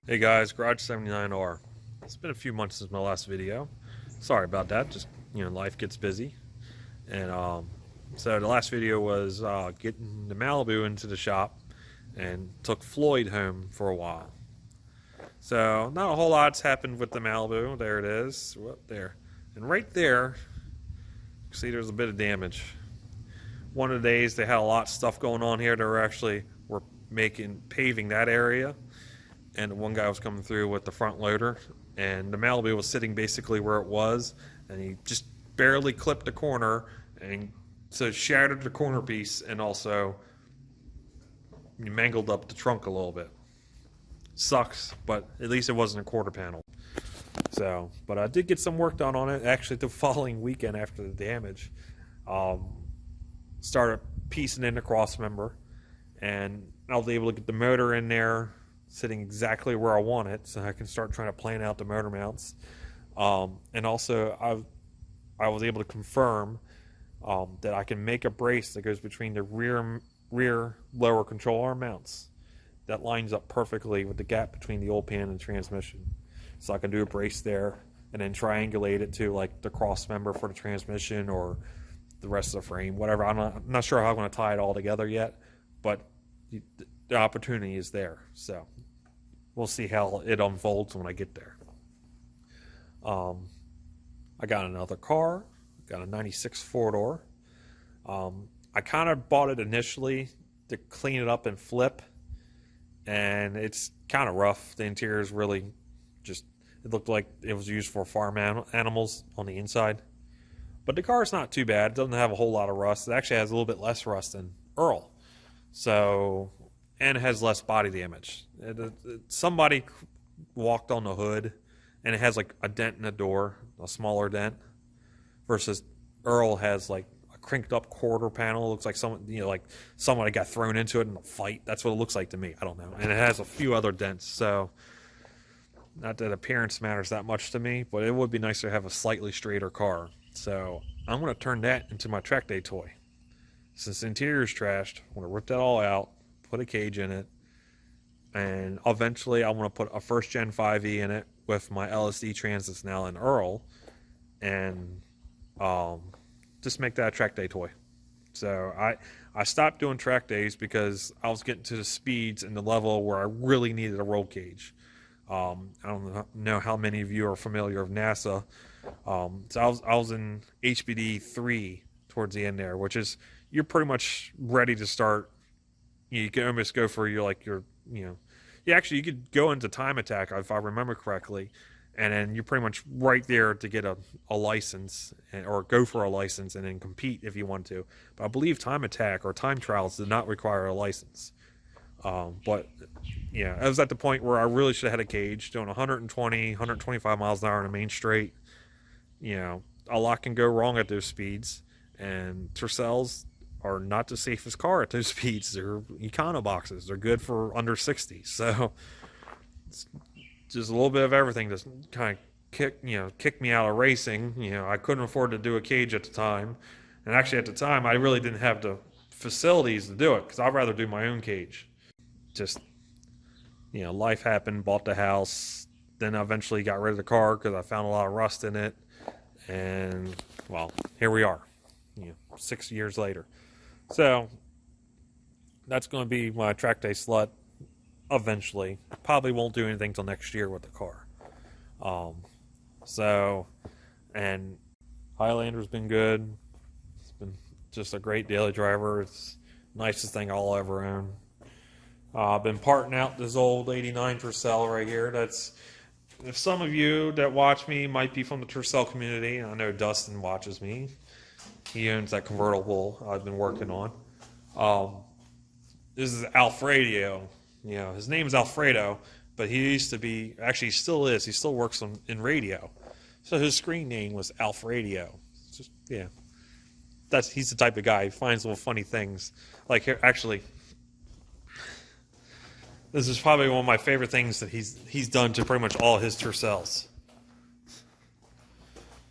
Hey guys, Garage 79R. It's been a few months since my last video. Sorry about that. Just life gets busy, and so the last video was getting the Malibu into the shop, and took Floyd home for a while. So not a whole lot's happened with the Malibu. There it is, up there, and right there, see there's a bit of damage. One of the days they had a lot of stuff going on here. They were paving that area, and one guy was coming through with the front loader, and the Malibu was sitting basically where it was, and he just barely clipped the corner, and so it shattered the corner piece, and also mangled up the trunk a little bit. Sucks, but at least it wasn't a quarter panel. So, but I did get some work done on it actually the following weekend after the damage. Started piecing in the cross member, and I was able to get the motor in there sitting exactly where I want it, so I can start trying to plan out the motor mounts. And also I was able to confirm that I can make a brace that goes between the rear lower control arm mounts that lines up perfectly with the gap between the old pan and transmission. So I can do a brace there and then triangulate it to like the cross member for the transmission or the rest of the frame, whatever. I'm not sure how I'm going to tie it all together yet, but the opportunity is there. So we'll see how it unfolds when I get there. I got another car, got a 96 four-door. I kind of bought it initially to clean it up and flip, and it's kind of rough. The interior is really just, it looked like it was used for farm animals on the inside. But the car is not too bad. It doesn't have a whole lot of rust. It actually has a little bit less rust than Earl. So, and it has less body damage. Somebody walked on the hood, and it has like a dent in the door, a smaller dent, versus Earl has like a crinked up quarter panel. It looks like somebody got thrown into it in a fight. That's what it looks like to me. I don't know. And it has a few other dents. So, not that appearance matters that much to me, but it would be nice to have a slightly straighter car. So I'm going to turn that into my track day toy. Since the interior is trashed, I'm going to rip that all out, put a cage in it, and eventually I'm going to put a first gen 5e in it with my LSD transits now in Earl, and just make that a track day toy. So I stopped doing track days because I was getting to the speeds and the level where I really needed a roll cage. I don't know how many of you are familiar with NASA. So I was in HBD 3 towards the end there, which is you're pretty much ready to start. You can almost go for you could go into time attack if I remember correctly, and then you're pretty much right there to get a license or go for a license and then compete if you want to. But I believe time attack or time trials did not require a license. But yeah, I was at the point where I really should have had a cage doing 120, 125 miles an hour on a main straight. A lot can go wrong at those speeds, and Tercels are not the safest car at those speeds. They're econo boxes. They're good for under 60. So it's just a little bit of everything to kind of kick me out of racing. I couldn't afford to do a cage at the time, and actually at the time I really didn't have the facilities to do it because I'd rather do my own cage. Just life happened. Bought the house, then I eventually got rid of the car because I found a lot of rust in it. And well, here we are, 6 years later. So that's going to be my track day slut eventually. Probably won't do anything till next year with the car. And Highlander's been good. It's been just a great daily driver. It's the nicest thing I'll ever own. I've been parting out this old 89 Tercel right here. If some of you that watch me might be from the Tercel community, and I know Dustin watches me. He owns that convertible I've been working on. This is Alfredo. His name is Alfredo, but he used to be, actually he still is, he still works in radio. So his screen name was Alfredo. He's the type of guy who finds little funny things. Like here, actually, this is probably one of my favorite things that he's done to pretty much all his Tercels.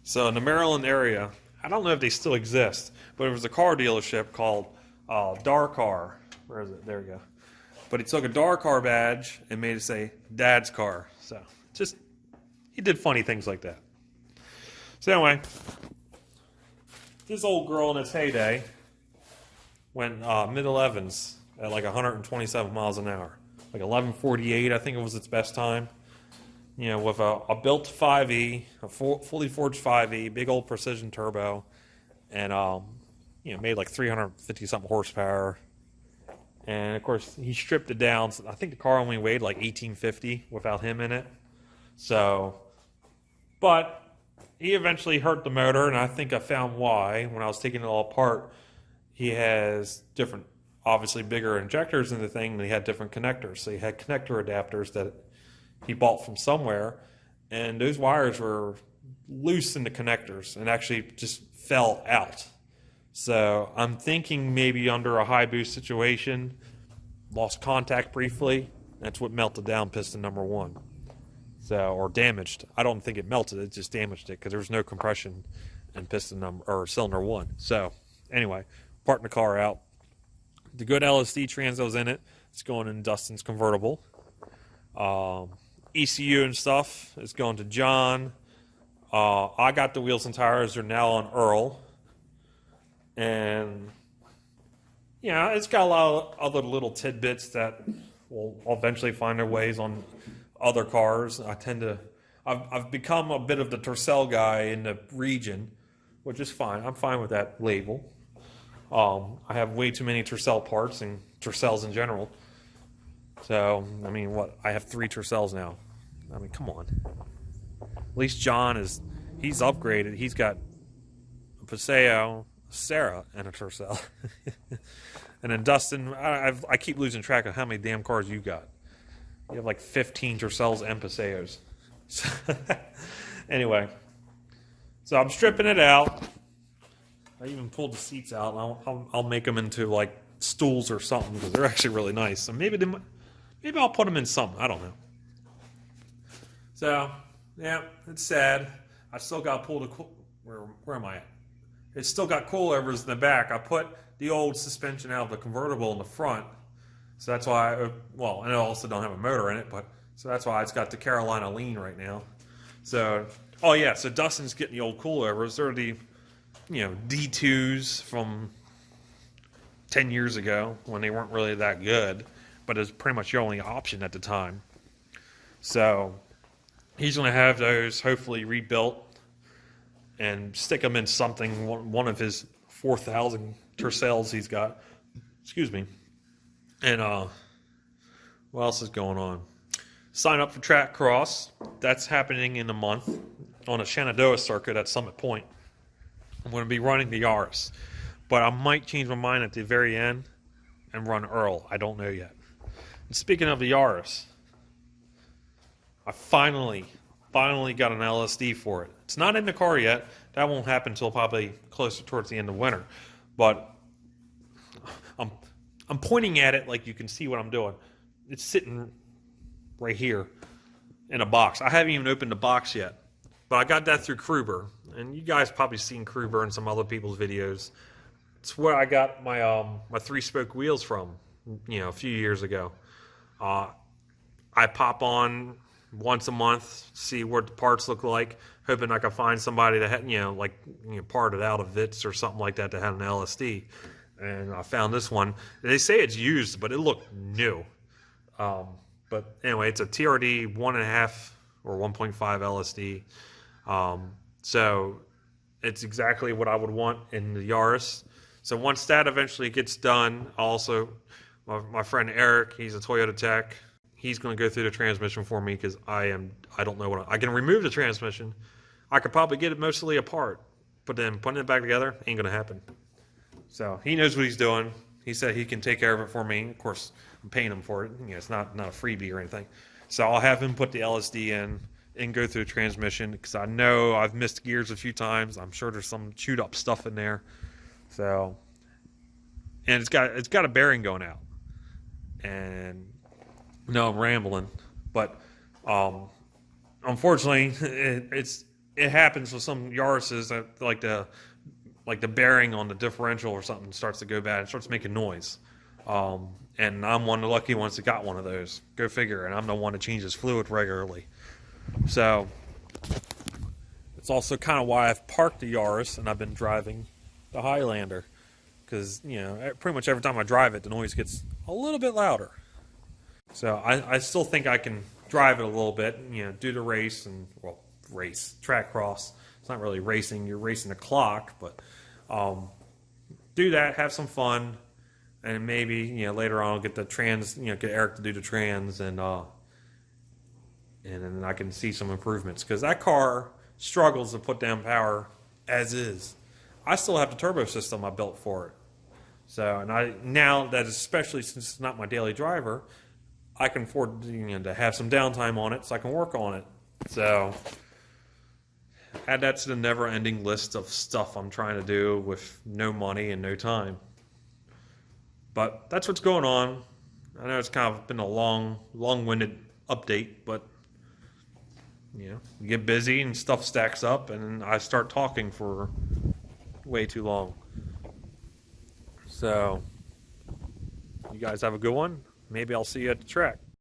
So in the Maryland area, I don't know if they still exist, but it was a car dealership called Darcar. Where is it? There we go. But he took a Dar car badge and made it say Dad's car. So just, he did funny things like that. So anyway, this old girl in its heyday went mid-11s at like 127 miles an hour. Like 11:48, I think it was its best time. You know, with a built 5E, a fully forged 5E, big old precision turbo, and you know, made like 350 something horsepower. And of course, he stripped it down. So I think the car only weighed like 1850 without him in it. So, but he eventually hurt the motor, and I think I found why when I was taking it all apart. He has different, obviously bigger injectors in the thing, and he had different connectors. So he had connector adapters that he bought from somewhere, and those wires were loose in the connectors and actually just fell out. So I'm thinking maybe under a high boost situation, lost contact briefly. That's what melted down piston number 1. So, or damaged. I don't think it melted, it just damaged it because there was no compression in piston number or cylinder 1. So anyway, parting the car out. The good LSD transo's in it. It's going in Dustin's convertible. ECU and stuff is going to John. I got the wheels and tires. They're now on Earl. And, yeah, it's got a lot of other little tidbits that will eventually find their ways on other cars. I've become a bit of the Tercel guy in the region, which is fine. I'm fine with that label. I have way too many Tercel parts and Tercels in general. So, I mean, I have 3 Tercels now. I mean, come on. At least John he's upgraded. He's got a Paseo, Sarah, and a Tercel. And then Dustin, I keep losing track of how many damn cars you got. You have like 15 Tercels and Paseos. So, anyway, so I'm stripping it out. I even pulled the seats out. I'll make them into like stools or something because they're actually really nice. So maybe I'll put them in something. I don't know. So yeah, it's sad. I still got pulled. Where am I at? It's still got coilovers in the back. I put the old suspension out of the convertible in the front, so that's why. And I also don't have a motor in it, so that's why it's got the Carolina lean right now. So, oh yeah, so Dustin's getting the old coilovers. They're the, D2s from 10 years ago when they weren't really that good, but it was pretty much your only option at the time. So he's going to have those hopefully rebuilt and stick them in something, one of his 4,000 Tercels he's got. Excuse me. And what else is going on? Sign up for Track Cross. That's happening in a month on a Shenandoah circuit at Summit Point. I'm going to be running the Yaris, but I might change my mind at the very end and run Earl. I don't know yet. And speaking of the Yaris, I finally got an LSD for it. It's not in the car yet. That won't happen until probably closer towards the end of winter. But I'm pointing at it like you can see what I'm doing. It's sitting right here in a box. I haven't even opened the box yet. But I got that through Kruber. And you guys probably seen Kruber in some other people's videos. It's where I got my my 3-spoke wheels from, a few years ago. I pop on once a month, see what the parts look like, hoping I can find somebody that had, parted out of Vitz or something like that had an LSD. And I found this one. They say it's used, but it looked new. But anyway, it's a TRD 1.5 or 1.5 LSD. So it's exactly what I would want in the Yaris. So once that eventually gets done, also my friend Eric, he's a Toyota tech. He's going to go through the transmission for me because I don't know I can remove the transmission. I could probably get it mostly apart, but then putting it back together ain't going to happen. So he knows what he's doing. He said he can take care of it for me. Of course, I'm paying him for it. It's not a freebie or anything. So I'll have him put the LSD in and go through the transmission because I know I've missed gears a few times. I'm sure there's some chewed up stuff in there. So, and it's got a bearing going out. And no, I'm rambling, but unfortunately, it happens with some Yarises that like the bearing on the differential or something starts to go bad. It starts making noise. And I'm one of the lucky ones that got one of those. Go figure. And I'm the one that changes fluid regularly. So it's also kind of why I've parked the Yaris and I've been driving the Highlander. Because, you know, pretty much every time I drive it, the noise gets a little bit louder. So I still think I can drive it a little bit, you know, do the race and, well, track cross. It's not really racing, you're racing the clock, but do that, have some fun, and maybe, you know, later on I'll get the trans, you know, get Eric to do the trans, and then I can see some improvements, because that car struggles to put down power as is. I still have the turbo system I built for it. So, and now that, especially since it's not my daily driver, I can afford, you know, to have some downtime on it so I can work on it. So add that to the never-ending list of stuff I'm trying to do with no money and no time. But that's what's going on. I know it's kind of been a long-winded update, but you know, you get busy and stuff stacks up, and I start talking for way too long. So you guys have a good one. Maybe I'll see you at the track.